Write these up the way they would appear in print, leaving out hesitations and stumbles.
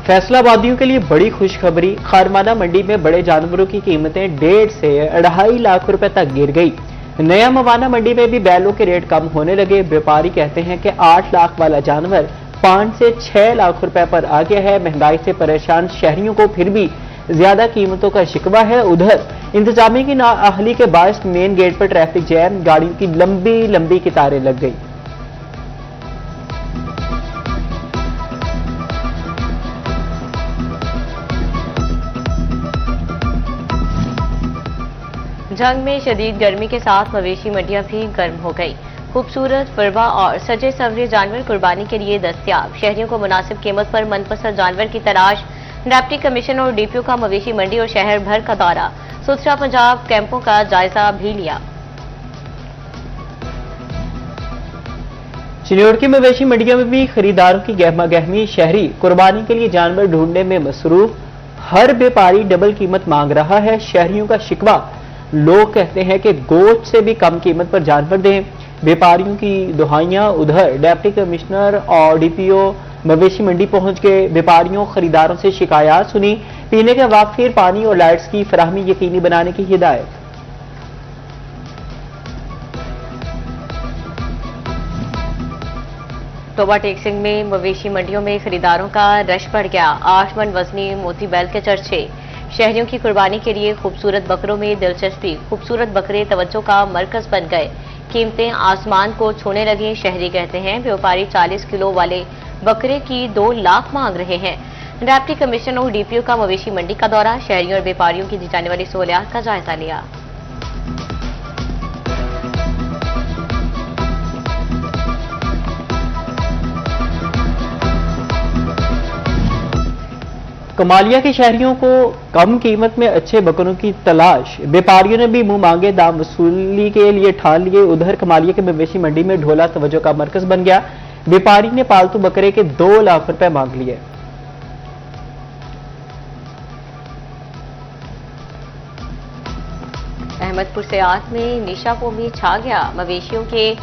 फैसलाबादियों के लिए बड़ी खुशखबरी। खारमाना मंडी में बड़े जानवरों की कीमतें 1.5 से 2.5 लाख रुपए तक गिर गई। नया मवाना मंडी में भी बैलों के रेट कम होने लगे। व्यापारी कहते हैं कि 8 लाख वाला जानवर 5 से 6 लाख रुपए पर आ गया है। महंगाई से परेशान शहरियों को फिर भी ज्यादा कीमतों का शिकवा है। उधर इंतजामिया की नाअहली के बायस मेन गेट पर ट्रैफिक जैम, गाड़ियों की लंबी लंबी कतारें लग गई। जंग में शदीद गर्मी के साथ मवेशी मंडियां भी गर्म हो गई। खूबसूरत, फरवा और सजे सवरे जानवर कुर्बानी के लिए दस्तयाब। शहरियों को मुनासिब कीमत पर मनपसंद जानवर की तलाश। डिप्टी कमिश्नर और डीपीओ का मवेशी मंडी और शहर भर का दौरा। सुथरा पंजाब कैंपों का जायजा भी लिया। चिन्नौर की मवेशी मंडियों में भी खरीदारों की गहमा गहमी। शहरी कुर्बानी के लिए जानवर ढूंढने में मसरूफ। हर व्यापारी डबल कीमत मांग रहा है। शहरियों का शिकवा, लोग कहते हैं कि गोश्त से भी कम कीमत पर जानवर दें। व्यापारियों की दुहाइयां। उधर डिप्टी कमिश्नर और डीपीओ मवेशी मंडी पहुंच गए। व्यापारियों खरीदारों से शिकायत सुनी। पीने के वाफिर पानी और लाइट्स की फराहमी यकीनी बनाने की हिदायत। तोबा टेक्सिंग में मवेशी मंडियों में खरीदारों का रश बढ़ गया। 8 मन वजनी मोती बैल के चर्चे। शहरियों की कुर्बानी के लिए खूबसूरत बकरों में दिलचस्पी। खूबसूरत बकरे तवज्जो का मरकज बन गए। कीमतें आसमान को छूने लगी। शहरी कहते हैं व्यापारी 40 किलो वाले बकरे की 2 लाख मांग रहे हैं। डिप्टी कमिश्नर और डीपीओ का मवेशी मंडी का दौरा। शहरियों और व्यापारियों की दी जाने वाली सहूलियात का जायजा लिया। कमालिया के शहरियों को कम कीमत में अच्छे बकरों की तलाश। व्यापारियों ने भी मुंह मांगे दाम वसूली के लिए ठान लिए। उधर कमालिया के मवेशी मंडी में ढोला तवज्जो का मरकज बन गया। व्यापारी ने पालतू बकरे के 2 लाख रुपए मांग लिए। अहमदपुर सेयात में निशापोमी छा गया। मवेशियों के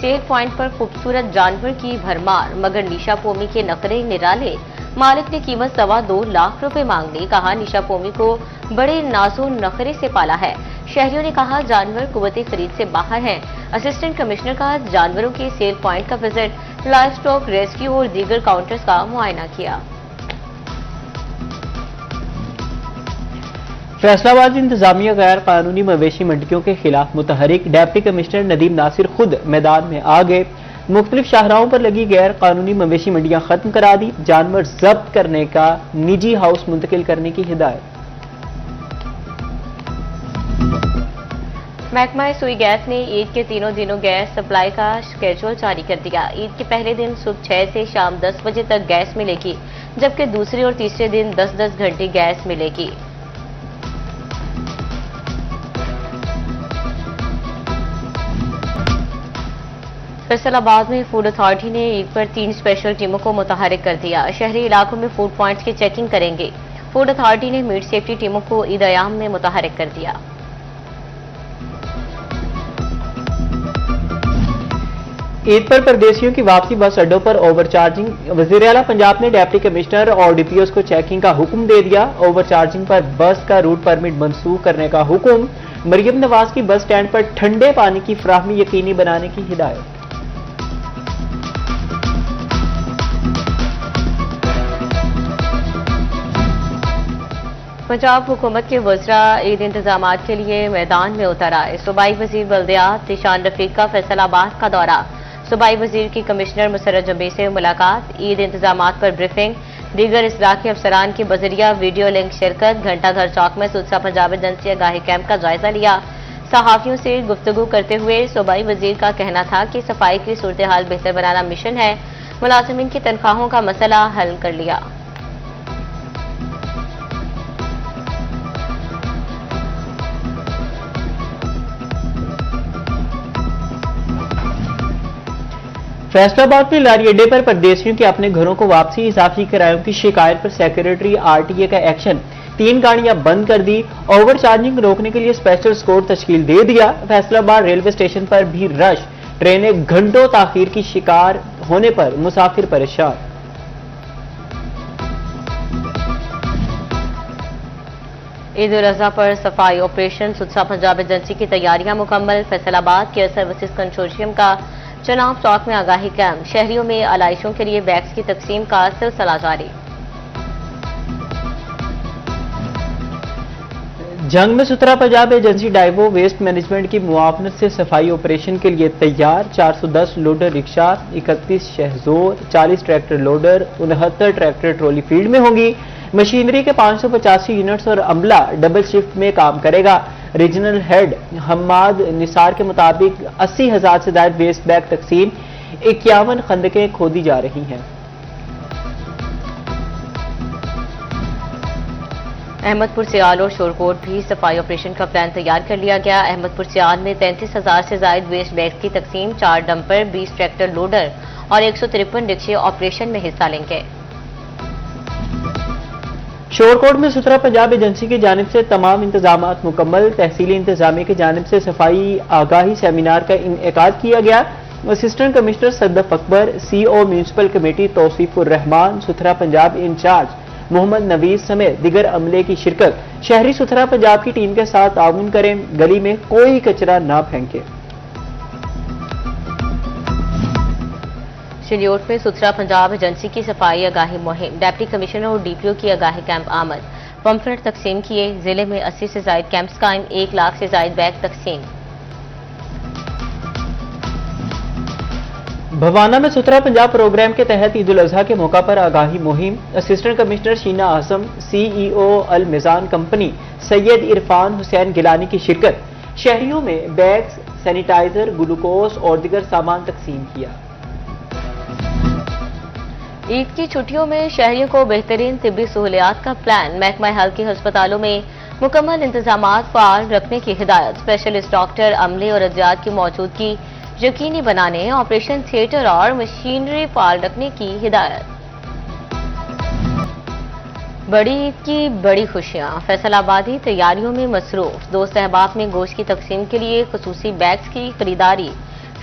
सेल पॉइंट पर खूबसूरत जानवर की भरमार, मगर निशापोमी के नखरे निराले। मालिक ने कीमत 2.25 लाख रुपए मांग ली। कहा निशापोमी को बड़े नाजो नखरे से पाला है। शहरियों ने कहा जानवर कुव्वते खरीद से बाहर हैं। असिस्टेंट कमिश्नर का जानवरों के सेल पॉइंट का विजिट, लाइव स्टॉक रेस्क्यू और दीगर काउंटर्स का मुआयना किया। फैसलाबाद इंतजामिया गैर कानूनी मवेशी मंडियों के खिलाफ मुतहरिक। डिप्टी कमिश्नर नदीम नासिर खुद मैदान में आ गए। मुख्तलिफ शाहराहों पर लगी गैर कानूनी मवेशी मंडियां खत्म करा दी। जानवर जब्त करने का निजी हाउस मुंतकिल करने की हिदायत। महकमा सुई गैस ने ईद के तीनों दिनों गैस सप्लाई का शेड्यूल जारी कर दिया। ईद के पहले दिन सुबह 6 से शाम 10 बजे तक गैस मिलेगी, जबकि दूसरे और तीसरे दिन 10-10 घंटे गैस मिलेगी। फैसलाबाद में फूड अथॉरिटी ने ईद पर 3 स्पेशल टीमों को मुतहरिक कर दिया। शहरी इलाकों में फूड पॉइंट्स की चेकिंग करेंगे। फूड अथॉरिटी ने मीट सेफ्टी टीमों को ईद अयाम में मुतहरिक कर दिया। ईद पर परदेशियों की वापसी बस अड्डों पर ओवरचार्जिंग। वजीर आला पंजाब ने डिप्टी कमिश्नर और डीपीओ को चेकिंग का हुक्म दे दिया। ओवरचार्जिंग पर बस का रूट परमिट मंसूख करने का हुक्म। मरियम नवाज की बस स्टैंड पर ठंडे पानी की फराहमी यकीनी बनाने की हिदायत। पंजाब हुकूमत के वज़रा ईद इंतजामात के लिए मैदान में उतर आए। सूबाई वजीर बल्दियात निशान रफीक का फैसलाबाद का दौरा। सूबाई वजीर की कमिश्नर मुसर्रत जबे से मुलाकात। ईद इंतजामात पर ब्रीफिंग। दीगर इसलाही अफसरान की बजरिया वीडियो लिंक शिरकत। घंटाघर चौक में सुलसा पंजाब एजेंसी आगाही कैंप का जायजा लिया। सहाफियों से गुफ्तगू करते हुए सूबाई वजीर का कहना था कि सफाई की सूरत हाल बेहतर बनाना मिशन है। मुलाजिमीन की तनख्वाहों का मसला हल कर लिया। फैसलाबाद में लारी अड्डे पर परदेशियों के अपने घरों को वापसी, इजाफी किरायों की शिकायत पर सेक्रेटरी आरटीए का एक्शन। 3 गाड़ियां बंद कर दी। ओवरचार्जिंग रोकने के लिए स्पेशल स्क्वाड तश्कील दे दिया। फैसलाबाद रेलवे स्टेशन पर भी रश। ट्रेनें घंटों ताखीर की शिकार होने पर मुसाफिर परेशान। ईद उल अजहा पर सफाई ऑपरेशन सुथरा पंजाब एजेंसी की तैयारियां मुकम्मल। फैसलाबाद केयर सर्विसेज कंसोर्शियम का चनाब चौक में आगाही कैंप। शहरियों में आलाइशों के लिए बैग्स की तकसीम का सिलसिला जारी। जंग में सुथरा पंजाब एजेंसी डाइवो वेस्ट मैनेजमेंट की मुआवनत से सफाई ऑपरेशन के लिए तैयार। 410 लोडर रिक्शा, 31 शहजोर, 40 tractor loader, 69 tractor trolley field में होंगी। मशीनरी के 585 यूनिट्स और अमला डबल शिफ्ट में काम करेगा। रीजनल हेड हम्माद निसार के मुताबिक 80,000 से ज्यादा वेस्ट बैग तकसीम, 51 खंदकें खोदी जा रही हैं। अहमदपुर सियाल और शोरकोट भी सफाई ऑपरेशन का प्लान तैयार कर लिया गया। अहमदपुर सियाल में 33,000 से ज्यादा वेस्ट बैग्स की तकसीम, 4 डंपर, 20 ट्रैक्टर लोडर और 153 रिक्शे ऑपरेशन में हिस्सा लेंगे। शोरकोट में सुथरा पंजाब एजेंसी की जानिब से तमाम इंतजामात मुकम्मल। तहसीली इंतजामिया की जानिब से सफाई आगाही सेमिनार का इनेकाद किया गया। Assistant commissioner Saddaf Akbar, CO municipal committee Tauseefur Rahman, सुथरा पंजाब इंचार्ज मोहम्मद नवीज समेत दिगर अमले की शिरकत। शहरी सुथरा पंजाब की टीम के साथ ताउन करें, गली में कोई कचरा ना फेंके। शिलियोट में सुथरा पंजाब एजेंसी की सफाई आगाही मुहिम। डिप्टी कमिश्नर और DPO की आगाही कैंप आमद। पंफलेट तकसीम किए। जिले में 80 से ज्यादा कैंप्स कायम, 1 लाख से ज्यादा बैग तकसीम। भवाना में सुथरा पंजाब प्रोग्राम के तहत ईद उल अजहा के मौका पर आगाही मुहिम। असिस्टेंट कमिश्नर शीना आजम, CEO अल मिजान कंपनी सैयद इरफान हुसैन गिलानी की शिरकत। शहरियों में बैग्स, सैनिटाइजर, ग्लूकोज और दिगर सामान तकसीम किया। ईद की छुट्टियों में शहरियों को बेहतरीन तिब्बी सहूलियात का प्लान। महकमा हेल्थ के अस्पतालों में मुकम्मल इंतजामात फाल रखने की हिदायत। स्पेशलिस्ट डॉक्टर, अमले और अद्वियात की मौजूदगी यकीनी बनाने, ऑपरेशन थिएटर और मशीनरी फाल रखने की हिदायत। बड़ी ईद की बड़ी खुशियां। फैसलाबादी तैयारियों में मसरूफ। दोस्त अहबाब में गोश्त की तकसीम के लिए खुसूसी बैग्स की खरीदारी।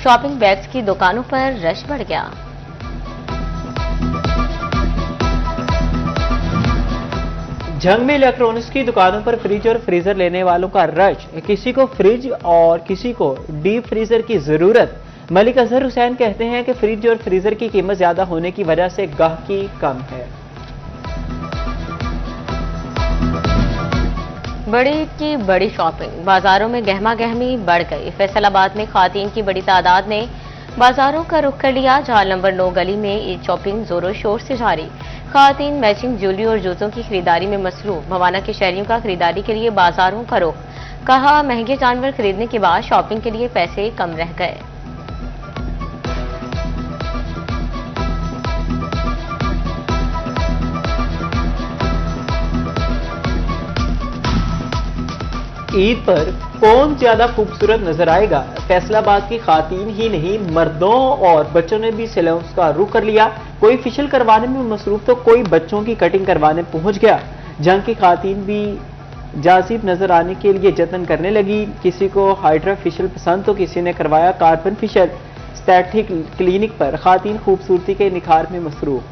शॉपिंग बैग्स की दुकानों पर रश बढ़ गया। जंग में इलेक्ट्रॉनिक्स की दुकानों पर फ्रिज और फ्रीजर लेने वालों का रश। किसी को फ्रिज और किसी को डीप फ्रीजर की जरूरत। मलिक अजहर हुसैन कहते हैं कि फ्रिज और फ्रीजर की कीमत ज्यादा होने की वजह से गाहकी कम है। बड़ी ईद की बड़ी शॉपिंग। बाजारों में गहमा गहमी बढ़ गई। फैसलाबाद में खातीन की बड़ी तादाद ने बाजारों का रुख कर लिया। जहां नंबर 9 गली में ईद शॉपिंग जोरों शोर से जारी। खातीन मैचिंग ज्वेलरी और जूतों की खरीदारी में मसरूफ। भवाना के शहरियों का खरीदारी के लिए बाजारों का रुख। कहा, महंगे जानवर खरीदने के बाद शॉपिंग के लिए पैसे कम रह गए। ईद पर कौन ज्यादा खूबसूरत नजर आएगा? फैसलाबाद की खातीन ही नहीं, मर्दों और बच्चों ने भी सैलून्स का रुख कर लिया। कोई फेशियल करवाने में मसरूफ तो कोई बच्चों की कटिंग करवाने पहुंच गया। जंग की खातीन भी जाजिब नजर आने के लिए जतन करने लगी। किसी को हाइड्रा फेशियल पसंद तो किसी ने करवाया कार्बन फेशियल। स्टैटिक क्लिनिक पर खातीन खूबसूरती के निखार में मसरूफ।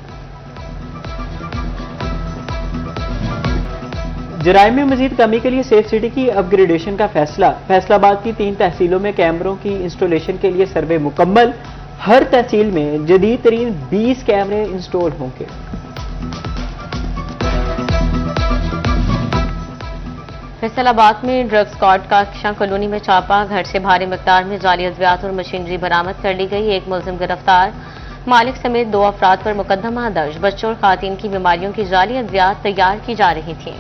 जराइम में मजीद कमी के लिए सेफ सिटी की अपग्रेडेशन का फैसला। फैसलाबाद की 3 तहसीलों में कैमरों की इंस्टॉलेशन के लिए सर्वे मुकम्मल। हर तहसील में जदीद तरीन 20 कैमरे इंस्टॉल होंगे। फैसलाबाद में ड्रग स्क्वाड का अक्षा कॉलोनी में छापा। घर से भारी मिकदार में जाली अद्वियात और मशीनरी बरामद कर ली गई। 1 मुलजिम गिरफ्तार। मालिक समेत 2 अफराद पर मुकदमा दर्ज। बच्चों और खातीन की बीमारियों की जाली अद्वियात तैयार की जा रही थी।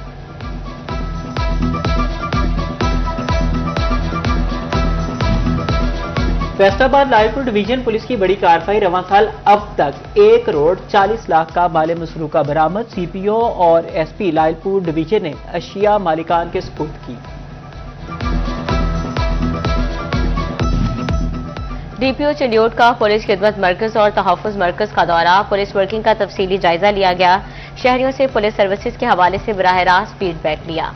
फैसलाबाद लालपुर डिवीजन पुलिस की बड़ी कार्रवाई। रवां साल अब तक 1 करोड़ 40 लाख का माल मसरूका बरामद। CPO और SP लालपुर डिवीजन ने अशिया मालिकान के सुपुर्द की। DPO चिलियोट का पुलिस खिदमत मरकज और तहफ़्फ़ुज़ मरकज का दौरा। पुलिस वर्किंग का तफसीली जायजा लिया गया। शहरियों से पुलिस सर्विसेज के हवाले से बराह रास्त फीडबैक लिया।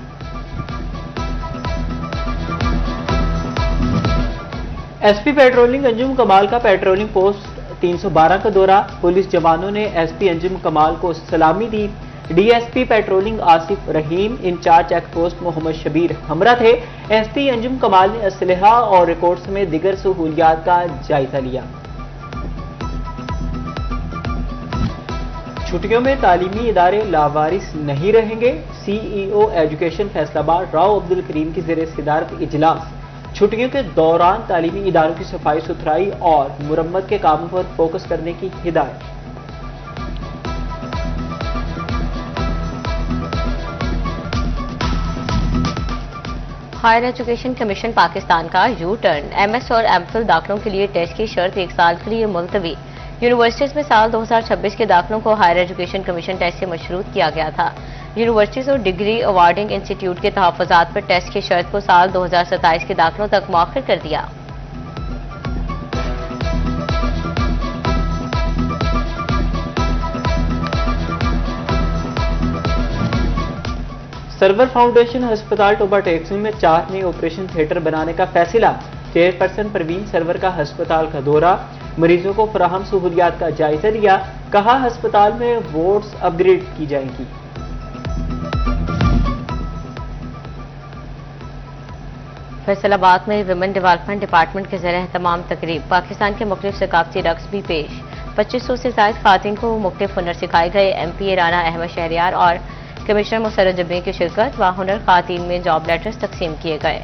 SP पेट्रोलिंग अंजुम कमाल का पेट्रोलिंग पोस्ट 312 का दौरा। पुलिस जवानों ने SP अंजुम कमाल को सलामी दी। DSP patrolling Asif Rahim, incharge check post Mohammad Shabbir हमरा थे। एसपी अंजुम कमाल ने असलहा और रिकॉर्ड समेत दिगर सहूलियात का जायजा लिया। छुट्टियों में तालीमी इदारे लावारिस नहीं रहेंगे। सीईओ एजुकेशन फैसलाबाद राव अब्दुल करीम की ज़ेर सदारत इजलास। छुट्टियों के दौरान तालीमी इदारों की सफाई सुथराई और मुरम्मत के कामों पर फोकस करने की हिदायत। हायर एजुकेशन कमीशन पाकिस्तान का यू टर्न। एमएस और एमफिल दाखिलों के लिए टेस्ट की शर्त 1 साल के लिए मुलतवी। यूनिवर्सिटीज में साल 2026 के दाखिलों को हायर एजुकेशन कमीशन टेस्ट से मशरूत किया गया था। यूनिवर्सिटीज और डिग्री अवार्डिंग इंस्टीट्यूट के तहफ़्फ़ुज़ात पर टेस्ट की शर्त को साल 2027 के दाखिलों तक मौखर कर दिया। सरवर फाउंडेशन अस्पताल टोबा टेक्सू में 4 नए ऑपरेशन थिएटर बनाने का फैसला। चेयरपर्सन परवीन सरवर का अस्पताल का दौरा, मरीजों को फराहम सहूलियात का जायजा लिया। कहा अस्पताल में वार्ड्स अपग्रेड की जाएंगी। फैसलाबाद में विमेन डेवलपमेंट डिपार्टमेंट के ज़रिए तमाम तकरीब। पाकिस्तान के मुख्तलिफ सकाफती रक्स भी पेश। 2500 से ज़ायद खातिन को मुख्तलिफ हुनर सिखाए गए। MP राना अहमद शहरियार और कमिश्नर मुसर्रत जबीर की शिरकत व हुनर खातिन में जॉब लेटर्स तकसीम किए गए।